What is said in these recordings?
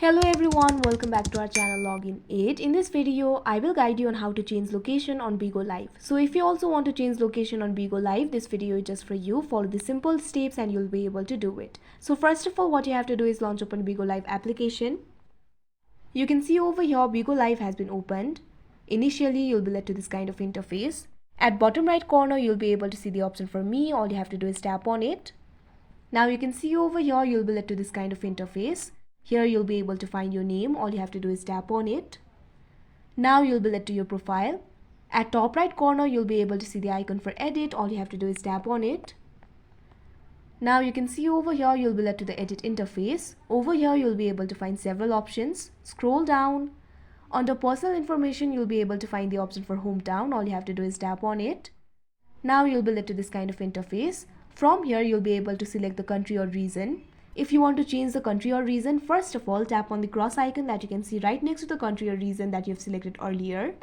Hello everyone, welcome back to our channel Login 8. In this video, I will guide you on how to change location on Bigo Live. So if you also want to change location on Bigo Live, this video is just for you. Follow the simple steps and you'll be able to do it. So first of all, what you have to do is launch open Bigo Live application. You can see over here Bigo Live has been opened. Initially, you'll be led to this kind of interface. At bottom right corner, you'll be able to see the option for me. All you have to do is tap on it. Now you can see over here, you'll be led to this kind of interface. Here you'll be able to find your name. All you have to do is tap on it. Now you'll be led to your profile. At top right corner, you'll be able to see the icon for edit. All you have to do is tap on it. Now you can see over here, you'll be led to the edit interface. Over here, you'll be able to find several options. Scroll down. Under personal information, you'll be able to find the option for hometown. All you have to do is tap on it. Now you'll be led to this kind of interface. From here, you'll be able to select the country or region. If you want to change the country or region, first of all, tap on the cross icon that you can see right next to the country or region that you've selected earlier.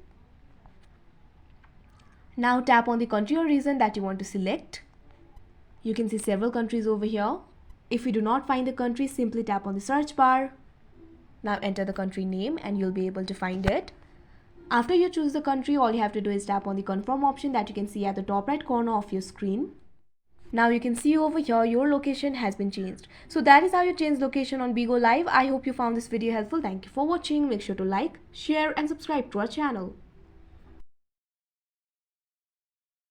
Now tap on the country or region that you want to select. You can see several countries over here. If you do not find the country, simply tap on the search bar. Now enter the country name and you'll be able to find it. After you choose the country, all you have to do is tap on the confirm option that you can see at the top right corner of your screen. Now you can see over here your location has been changed. So that is how you change location on Bigo Live. I hope you found this video helpful. Thank you for watching. Make sure to like, share and subscribe to our channel.